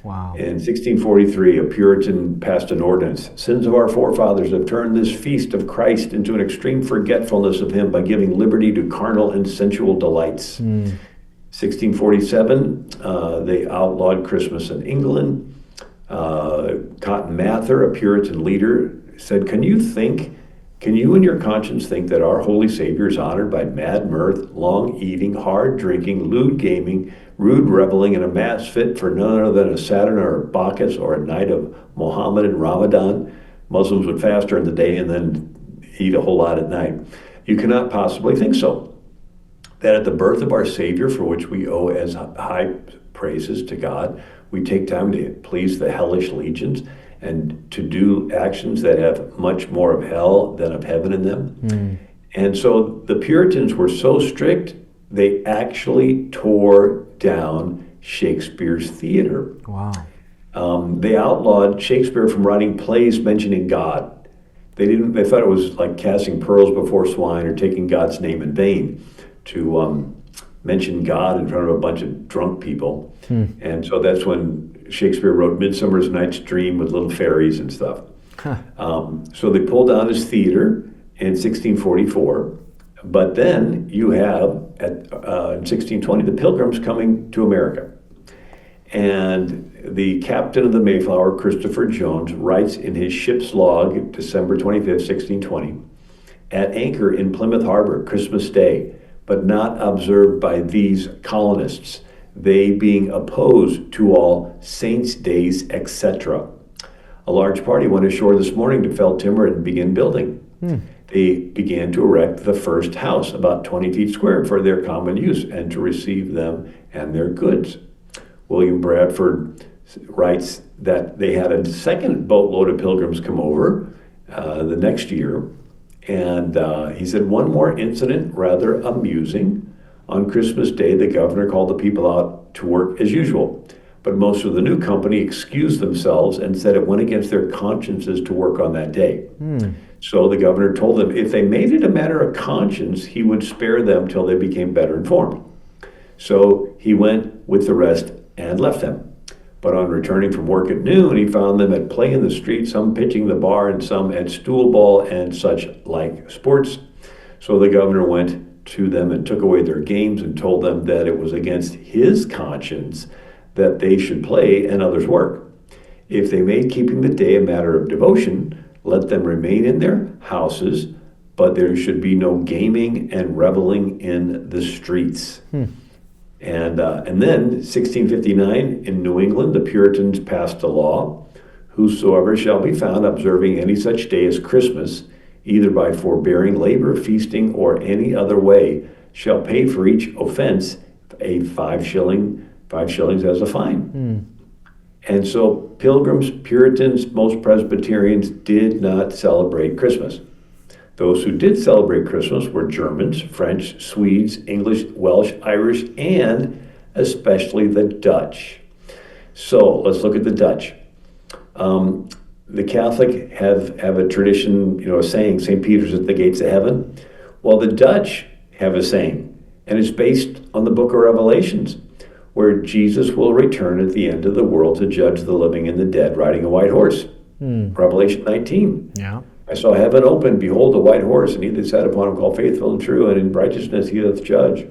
Wow. In 1643, a Puritan passed an ordinance. Sins of our forefathers have turned this feast of Christ into an extreme forgetfulness of him by giving liberty to carnal and sensual delights. 1647, they outlawed Christmas in England. Cotton Mather, a Puritan leader, said, Can you in your conscience think that our Holy Savior is honored by mad mirth, long eating, hard drinking, lewd gaming, rude reveling, and a mass fit for none other than a Saturn or a Bacchus or a night of Mohammedan Ramadan? Muslims would fast during the day and then eat a whole lot at night. You cannot possibly think so. That at the birth of our Savior, for which we owe as high praises to God, we take time to please the hellish legions and to do actions that have much more of hell than of heaven in them. And so the Puritans were so strict, they actually tore down Shakespeare's theater. Wow. They outlawed Shakespeare from writing plays mentioning God. They thought it was like casting pearls before swine or taking God's name in vain to mention God in front of a bunch of drunk people. And so that's when Shakespeare wrote Midsummer Night's Dream with little fairies and stuff. So they pulled down his theater in 1644. But then you have, in 1620, the Pilgrims coming to America. And the captain of the Mayflower, Christopher Jones, writes in his ship's log, December 25th, 1620, at anchor in Plymouth Harbor, Christmas Day, but not observed by these colonists, they being opposed to all saints' days, etc. A large party went ashore this morning to fell timber and begin building. They began to erect the first house, about 20 feet square, for their common use and to receive them and their goods. William Bradford writes that they had a second boatload of pilgrims come over the next year. And he said, one more incident, rather amusing. On Christmas Day, the governor called the people out to work as usual. But most of the new company excused themselves and said it went against their consciences to work on that day. So the governor told them if they made it a matter of conscience, he would spare them till they became better informed. So he went with the rest and left them. But on returning from work at noon, he found them at play in the street, some pitching the bar and some at stool ball and such like sports. So the governor went to them and took away their games and told them that it was against his conscience that they should play and others work. If they made keeping the day a matter of devotion, let them remain in their houses, but there should be no gaming and reveling in the streets. And then 1659 in New England, the Puritans passed a law, whosoever shall be found observing any such day as Christmas, either by forbearing labor, feasting, or any other way, shall pay for each offense a 5 shillings as a fine. And so Pilgrims, Puritans, most Presbyterians did not celebrate Christmas. Those who did celebrate Christmas were Germans, French, Swedes, English, Welsh, Irish, and especially the Dutch. So let's look at the Dutch. The Catholic have a tradition, a saying, St. Peter's at the gates of heaven. Well, the Dutch have a saying, and it's based on the book of Revelations, where Jesus will return at the end of the world to judge the living and the dead, riding a white horse. Revelation 19. Yeah. I saw heaven open, behold a white horse, and he that sat upon him called Faithful and True, and in righteousness he doth judge.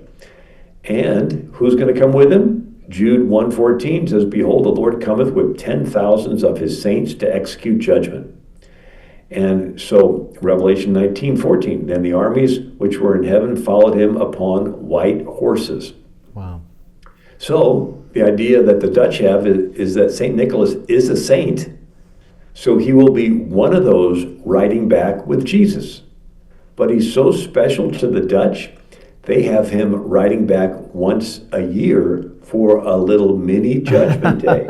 And who's going to come with him? Jude 1:14 says, Behold, the Lord cometh with 10,000s of his saints to execute judgment. And so Revelation 19:14, then the armies which were in heaven followed him upon white horses. Wow. So the idea that the Dutch have is that St. Nicholas is a saint, so he will be one of those riding back with Jesus. But he's so special to the Dutch, they have him riding back once a year for a little mini judgment day.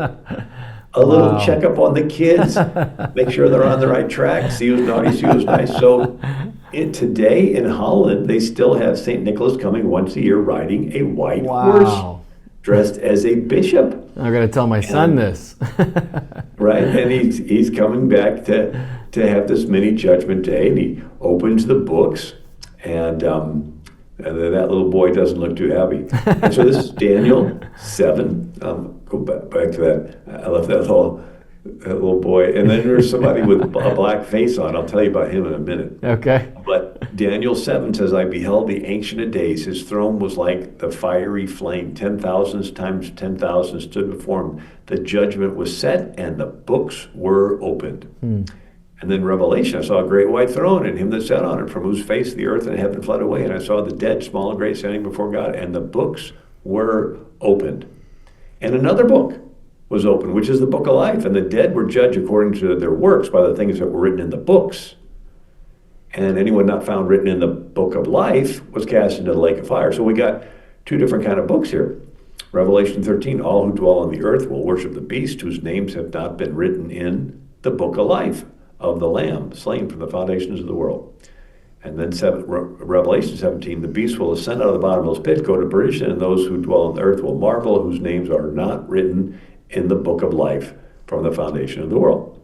A little checkup on the kids, make sure they're on the right track, see who's naughty, see who's nice. So today in Holland, they still have St. Nicholas coming once a year riding a white horse, dressed as a bishop. I'm going to tell my son this. Right, and he's coming back to have this mini judgment day, and he opens the books, and And then that little boy doesn't look too happy. And so this is Daniel 7. Go back to that. I left that little boy. And then there's somebody with a black face on. I'll tell you about him in a minute. Okay. But Daniel 7 says, I beheld the Ancient of Days. His throne was like the fiery flame. 10,000s times 10,000 stood before him. The judgment was set, and the books were opened. And then Revelation, I saw a great white throne, and him that sat on it, from whose face the earth and heaven fled away. And I saw the dead, small and great, standing before God, and the books were opened. And another book was opened, which is the book of life. And the dead were judged according to their works by the things that were written in the books. And anyone not found written in the book of life was cast into the lake of fire. So we got two different kind of books here. Revelation 13, all who dwell on the earth will worship the beast, whose names have not been written in the book of life of the Lamb, slain from the foundations of the world. And then Revelation 17, the beast will ascend out of the bottomless pit, go to perdition, and those who dwell on the earth will marvel, whose names are not written in the book of life from the foundation of the world.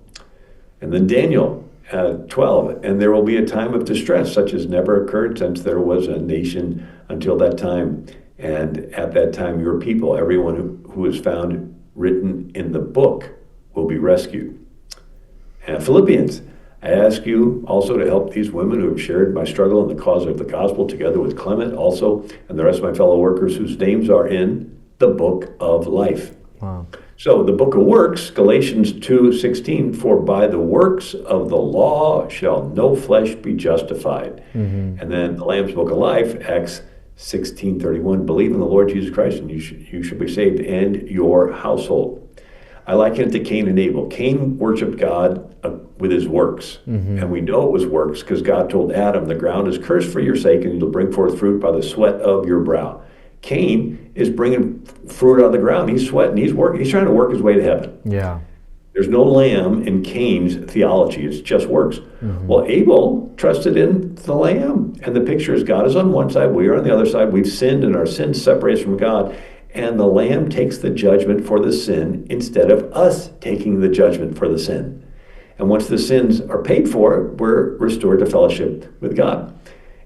And then Daniel 12, and there will be a time of distress, such as never occurred since there was a nation until that time. And at that time, your people, everyone who is found written in the book, will be rescued. And Philippians, I ask you also to help these women who have shared my struggle in the cause of the gospel, together with Clement also, and the rest of my fellow workers whose names are in the book of life. Wow. So the book of works, Galatians 2:16, for by the works of the law shall no flesh be justified. And then the Lamb's book of life, Acts 16:31, believe in the Lord Jesus Christ and you shall be saved, and your household. I liken it to Cain and Abel. Cain worshiped God with his works. And we know it was works because God told Adam, the ground is cursed for your sake, and you'll bring forth fruit by the sweat of your brow. Cain is bringing fruit out of the ground. He's sweating. He's working. He's trying to work his way to heaven. Yeah. There's no lamb in Cain's theology. It's just works. Well, Abel trusted in the lamb. And the picture is God is on one side, we are on the other side. We've sinned, and our sin separates from God. And the lamb takes the judgment for the sin instead of us taking the judgment for the sin. And once the sins are paid for, we're restored to fellowship with God.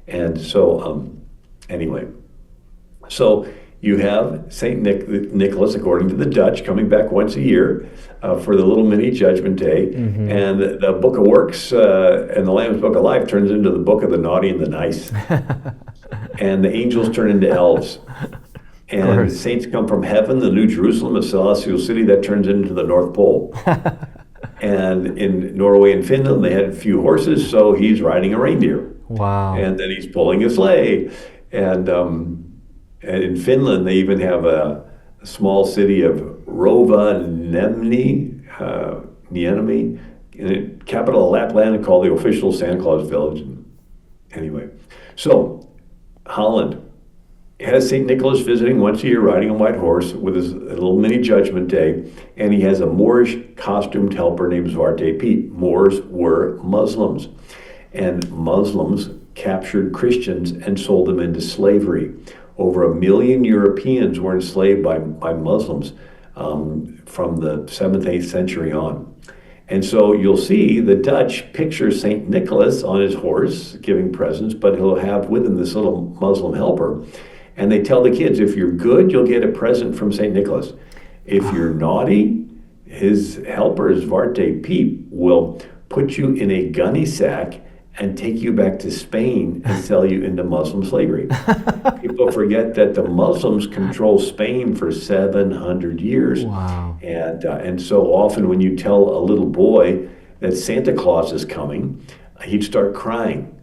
And so, anyway, so you have St. Nicholas, according to the Dutch, coming back once a year for the little mini judgment day. And the book of works and the Lamb's book of life turns into the book of the naughty and the nice. And the angels turn into elves. And saints come from heaven, the New Jerusalem, a celestial city that turns into the North Pole. And in Norway and Finland, they had a few horses, so he's riding a reindeer. Wow. And then he's pulling a sleigh. And in Finland, they even have a small city of Rovaniemi, capital of Lapland, called the official Santa Claus village. Anyway, so Holland has St. Nicholas visiting once a year, riding a white horse with his little mini judgment day, and he has a Moorish costumed helper named Zwarte Piet. Moors were Muslims, and Muslims captured Christians and sold them into slavery. Over 1 million Europeans were enslaved by Muslims from the 7th, 8th century on. And so you'll see the Dutch picture St. Nicholas on his horse giving presents, but he'll have with him this little Muslim helper. And they tell the kids, if you're good, you'll get a present from St. Nicholas. If you're naughty, his helper, Zwarte Piet, will put you in a gunny sack and take you back to Spain and sell you into Muslim slavery. People forget that the Muslims control Spain for 700 years. Wow. And so often when you tell a little boy that Santa Claus is coming, he'd start crying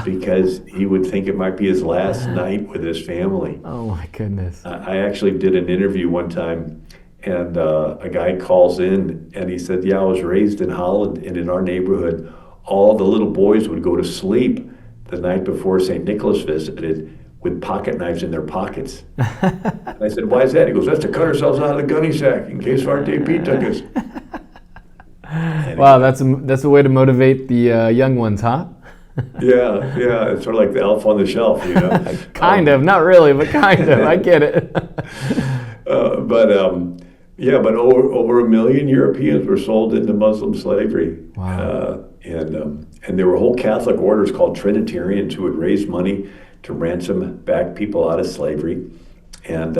because he would think it might be his last night with his family. Oh my goodness. I actually did an interview one time, and a guy calls in and he said, yeah, I was raised in Holland, and in our neighborhood, all the little boys would go to sleep the night before St. Nicholas visited with pocket knives in their pockets. And I said, why is that? He goes, that's to cut ourselves out of the gunny sack in case Zwarte Piet took us. Anyway. Wow, that's a way to motivate the young ones, huh? Yeah, it's sort of like the elf on the shelf, you know. Kind of, not really, but kind of. I get it. But over 1 million Europeans were sold into Muslim slavery. Wow. And there were whole Catholic orders called Trinitarians who would raise money to ransom back people out of slavery. And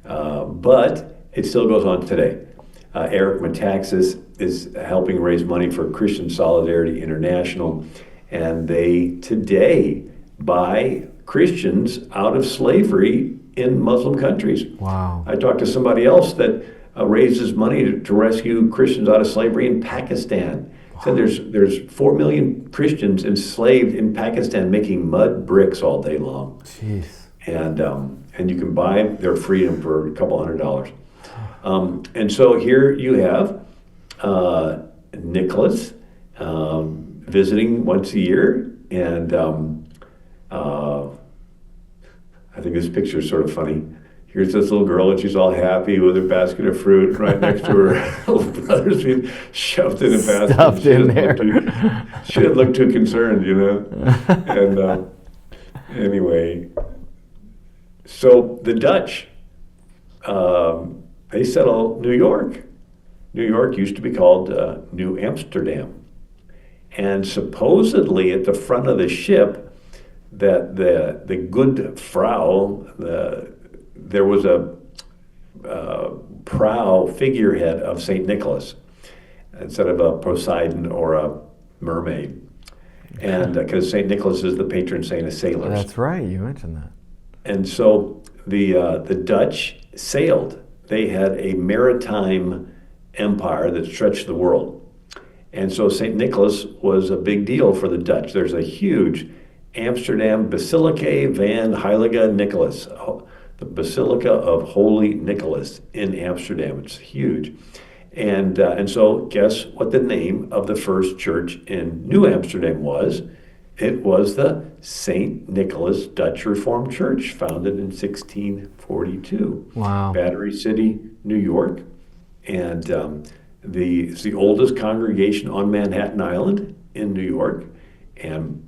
but it still goes on today. Eric Metaxas is helping raise money for Christian Solidarity International, and they today buy Christians out of slavery in Muslim countries. Wow. I talked to somebody else that raises money to rescue Christians out of slavery in Pakistan. Said there's 4 million Christians enslaved in Pakistan making mud bricks all day long. Jeez. And you can buy their freedom for a couple $100. And so here you have Nicholas visiting once a year, and I think this picture is sort of funny. Here's this little girl, and she's all happy with her basket of fruit. Right next to her little brother's being shoved in a basket. Stuffed in there. She didn't look too concerned, you know. And anyway, so the Dutch, they settle New York. New York used to be called New Amsterdam. And supposedly at the front of the ship, that the good Frau, there was a prow figurehead of St. Nicholas instead of a Poseidon or a mermaid. And because St. Nicholas is the patron saint of sailors. That's right, you mentioned that. And so the Dutch sailed. They had a maritime empire that stretched the world. And so St. Nicholas was a big deal for the Dutch. There's a huge Amsterdam Basilica van Heilige Nicholas, the Basilica of Holy Nicholas in Amsterdam. It's huge. And so guess what the name of the first church in New Amsterdam was? It was the St. Nicholas Dutch Reformed Church, founded in 1642. Wow. Battery City, New York. And it's the oldest congregation on Manhattan Island in New York. And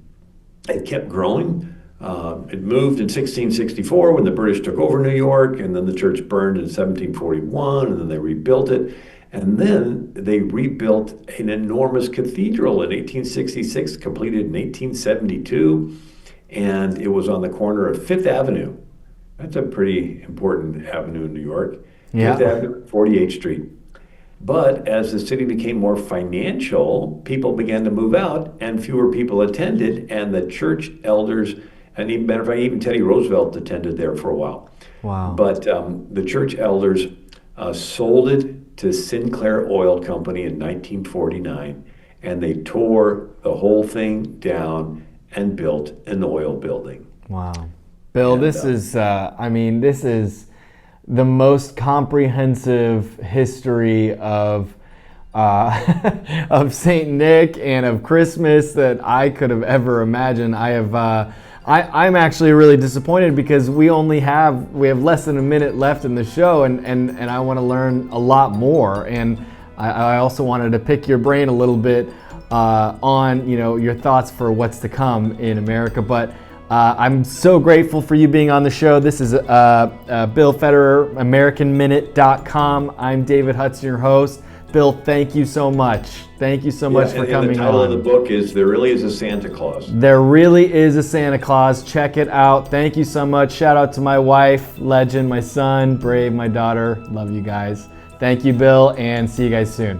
it kept growing. It moved in 1664 when the British took over New York, and then the church burned in 1741, and then they rebuilt it. And then they rebuilt an enormous cathedral in 1866, completed in 1872, and it was on the corner of Fifth Avenue. That's a pretty important avenue in New York. Yeah. Fifth Avenue, 48th Street. But as the city became more financial, people began to move out, and fewer people attended, and the church elders, and even, matter of fact, even Teddy Roosevelt attended there for a while. Wow. But the church elders sold it to Sinclair Oil Company in 1949, and they tore the whole thing down and built an oil building. Wow. Bill, And, this is the most comprehensive history of of Saint Nick and of Christmas that I could have ever imagined. I'm actually really disappointed because we have less than a minute left in the show, and I want to learn a lot more. And I also wanted to pick your brain a little bit on your thoughts for what's to come in America. But I'm so grateful for you being on the show. This is Bill Federer, AmericanMinute.com. I'm David Hudson, your host. Bill, thank you so much. Thank you so much for coming on. The title of the book is There Really Is a Santa Claus. There Really Is a Santa Claus. Check it out. Thank you so much. Shout out to my wife, Legend, my son, Brave, my daughter. Love you guys. Thank you, Bill, and see you guys soon.